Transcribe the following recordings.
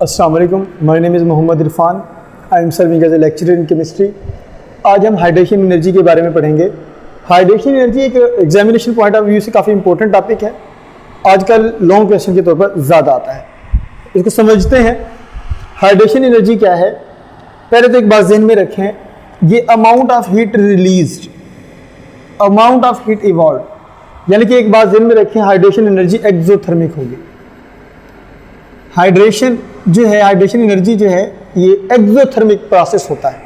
अस्सलाम वालेकुम, my name is Mohammad Irfan. I am serving as a lecturer in chemistry. आज हम हाइड्रेशन एनर्जी के बारे में पढ़ेंगे। हाइड्रेशन एनर्जी एक एग्जामिनेशन पॉइंट ऑफ व्यू से काफ़ी इंपॉर्टेंट टॉपिक है। आजकल लॉन्ग क्वेश्चन के तौर पर ज़्यादा आता है। इसको समझते हैं, हाइड्रेशन एनर्जी क्या है। पहले तो एक बात ज़हन में रखें, ये amount of heat released, amount of heat evolve, यानी कि एक बात ज़हन में रखें, हाइड्रेशन एनर्जी एक्सोथर्मिक होगी। हाइड्रेशन जो है, हाइड्रेशन एनर्जी जो है, ये एक्सोथर्मिक प्रोसेस होता है।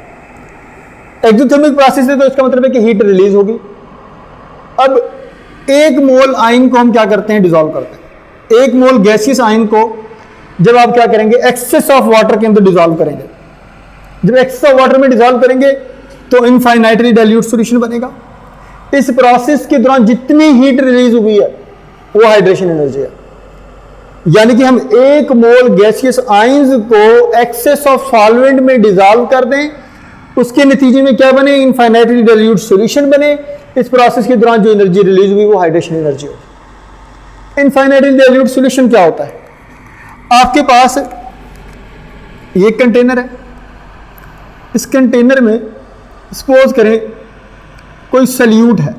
एक्सोथर्मिक प्रोसेस है तो इसका मतलब है कि हीट रिलीज होगी। अब एक मोल आयन को हम क्या करते हैं, डिसॉल्व करते हैं। एक मोल गैसियस आयन को जब आप क्या करेंगे, एक्सेस ऑफ वाटर के अंदर डिसॉल्व करेंगे। जब एक्सेस ऑफ वाटर में डिसॉल्व करेंगे तो इनफाइनाइटली डाइल्यूट सॉल्यूशन बनेगा। इस प्रोसेस के दौरान जितनी हीट रिलीज हुई है वो हाइड्रेशन एनर्जी है। यानी कि हम एक मोल गैसियस आयंस को एक्सेस ऑफ सॉल्वेंट में डिसॉल्व कर दें, उसके नतीजे में क्या बने, इनफाइनाइटली डाइल्यूट सॉल्यूशन बने। इस प्रोसेस के दौरान जो एनर्जी रिलीज हुई वो हाइड्रेशन एनर्जी हो। इनफाइनाइटली डाइल्यूट सॉल्यूशन क्या होता है? आपके पास ये कंटेनर है, इस कंटेनर में सपोज करें कोई सल्यूट है।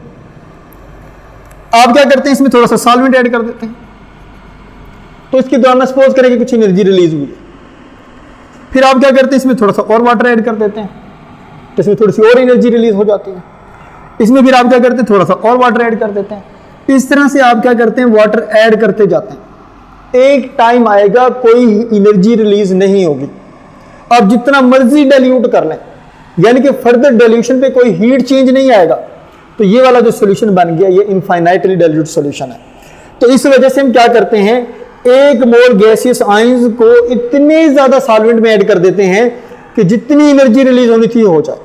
आप क्या करते हैं, इसमें थोड़ा सा सॉल्वेंट ऐड कर देते हैं, तो इसके दौरान सपोज करें कि कुछ एनर्जी रिलीज हुई है। फिर आप क्या करते हैं, इसमें थोड़ा सा और वाटर ऐड कर देते हैं, तो इसमें थोड़ी सी और एनर्जी रिलीज हो जाती है। इसमें फिर आप क्या करते हैं, थोड़ा सा और वाटर ऐड कर देते हैं। इस तरह से आप क्या करते हैं, वाटर ऐड करते जाते हैं। एक टाइम आएगा कोई एनर्जी रिलीज नहीं होगी। आप जितना मर्जी डाइल्यूट कर लें, यानी कि फर्दर डाइल्यूशन पे कोई हीट चेंज नहीं आएगा, तो ये वाला जो सोल्यूशन बन गया ये इनफाइनाइटली डाइल्यूट सोल्यूशन है। तो इस वजह से हम क्या करते हैं, एक मोल गैसियस आयंस को इतने ज्यादा सॉल्वेंट में ऐड कर देते हैं कि जितनी एनर्जी रिलीज होनी थी हो जाए,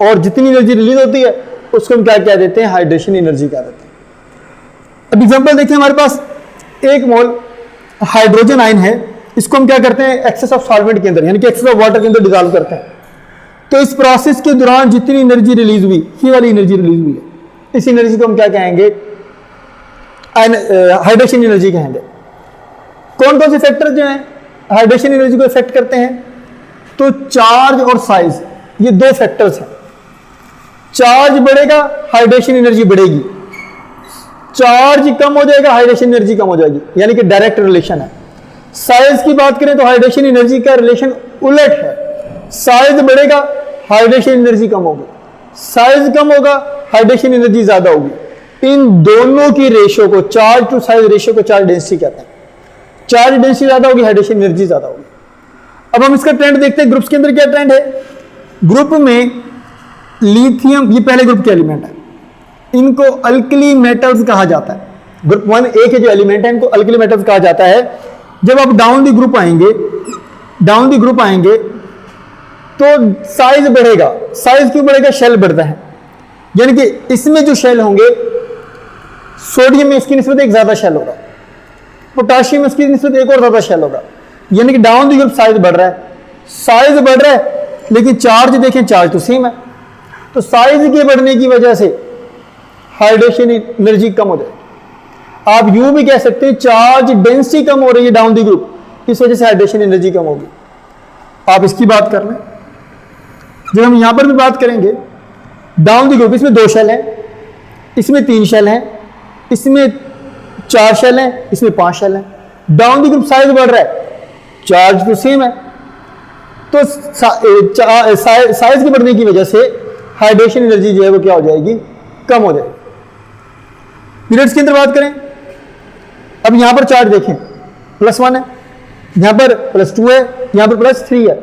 और जितनी एनर्जी रिलीज होती है उसको हम क्या कह देते हैं, हाइड्रेशन एनर्जी कह देते हैं। अब एग्जांपल देखिए, हमारे पास एक मोल हाइड्रोजन आयन है, इसको हम क्या करते हैं, एक्सेस ऑफ सॉल्वेंट के अंदर, यानी कि एक्सेस ऑफ वाटर के अंदर डिसॉल्व करते हैं। तो इस प्रोसेस के दौरान जितनी एनर्जी रिलीज हुई, ये वाली एनर्जी रिलीज हुई है, इस एनर्जी को हम क्या कहेंगे, हाइड्रेशन एनर्जी कहेंगे। कौन कौन से फैक्टर जो हैं हाइड्रेशन एनर्जी को इफेक्ट करते हैं, तो चार्ज और साइज, ये दो फैक्टर्स हैं। चार्ज बढ़ेगा, हाइड्रेशन एनर्जी बढ़ेगी। चार्ज कम हो जाएगा, हाइड्रेशन एनर्जी कम हो जाएगी, यानी कि डायरेक्ट रिलेशन है। साइज की बात करें तो हाइड्रेशन एनर्जी का रिलेशन उलट है। साइज बढ़ेगा, हाइड्रेशन एनर्जी कम होगी। साइज कम होगा, हाइड्रेशन एनर्जी ज्यादा होगी। इन दोनों की रेशियो को, चार्ज टू साइज रेशियो को चार्ज डेंसिटी कहते हैं। चार्ज डेंसिटी ज्यादा होगी, हाइड्रेशन एनर्जी ज्यादा होगी। अब हम इसका ट्रेंड देखते हैं, ग्रुप्स के अंदर क्या ट्रेंड है। ग्रुप में लिथियम, ये पहले ग्रुप के एलिमेंट है, इनको अल्कली मेटल्स कहा जाता है। ग्रुप 1A के जो एलिमेंट है इनको अल्कली मेटल्स कहा जाता है। जब आप डाउन द ग्रुप आएंगे, डाउन द ग्रुप आएंगे तो साइज बढ़ेगा। साइज क्यों बढ़ेगा, शेल बढ़ता है, यानी कि इसमें जो शेल होंगे, सोडियम में इसकी निस्बत एक ज्यादा शेल होगा, पोटाशियम में इसकी निस्बत एक और ज्यादा शेल होगा, यानी कि डाउन द ग्रुप साइज बढ़ रहा है। साइज बढ़ रहा है लेकिन चार्ज देखें, चार्ज तो सेम है। तो साइज के बढ़ने की वजह से हाइड्रेशन एनर्जी कम हो जाएगी। आप यूं भी कह सकते हैं चार्ज डेंसिटी कम हो रही है डाउन द ग्रुप, इस वजह से हाइड्रेशन एनर्जी कम होगी। आप इसकी बात कर लें। जब हम यहां पर भी बात करेंगे, डाउन द ग्रुप, इसमें 2 शेल हैं, इसमें 3 शेल हैं, इसमें 4 शेल हैं, इसमें 5 शेल हैं। डाउन द ग्रुप साइज बढ़ रहा है, चार्ज तो सेम है, तो साइज के बढ़ने की वजह से हाइड्रेशन एनर्जी जो है वो क्या हो जाएगी, कम हो जाएगी। पीरियड्स की अंदर बात करें, अब यहां पर चार्ज देखें, +1 है, यहां पर +2 है, यहां पर +3 है,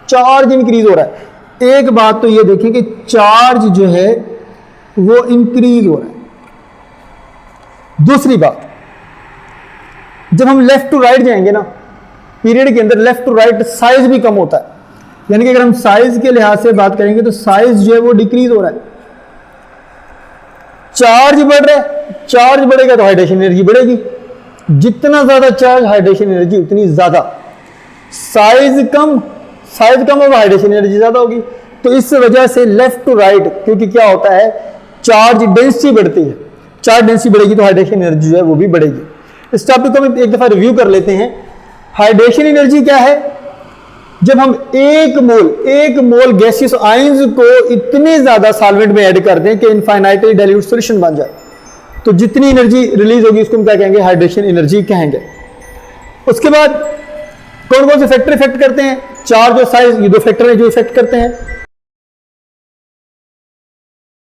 चार्ज इंक्रीज हो रहा है। एक बात तो ये देखें कि चार्ज जो है वो इंक्रीज हो रहा है। दूसरी बात, जब हम लेफ्ट टू राइट जाएंगे ना, पीरियड के अंदर लेफ्ट टू राइट साइज भी कम होता है, यानी कि अगर हम साइज के लिहाज से बात करेंगे तो साइज जो है वो डिक्रीज हो रहा है। चार्ज बढ़ रहा है, चार्ज बढ़ेगा तो हाइड्रेशन एनर्जी बढ़ेगी। जितना ज्यादा चार्ज, हाइड्रेशन एनर्जी उतनी ज्यादा। साइज कम होगा, हाइड्रेशन एनर्जी ज्यादा होगी। तो इस वजह से लेफ्ट टू राइट, क्योंकि क्या होता है, चार्ज डेंसिटी बढ़ती है, चार्ज डेंसिटी बढ़ेगी तो हाइड्रेशन एनर्जी जो है वो भी बढ़ेगी। इस टॉपिक को हम एक दफा रिव्यू कर लेते हैं। हाइड्रेशन एनर्जी क्या है? जब हम एक मोल गैसियस आयंस को इतने ज्यादा सॉल्वेंट में ऐड कर दें कि इनफाइनाइटली डाइल्यूट सॉल्यूशन बन जाए, तो जितनी एनर्जी रिलीज होगी उसको हम क्या कहेंगे? हाइड्रेशन एनर्जी कहेंगे। उसके बाद कौन कौन से फैक्टर इफेक्ट करते हैं? चार्ज और साइज, ये दो फैक्टर हैं जो इफेक्ट करते हैं।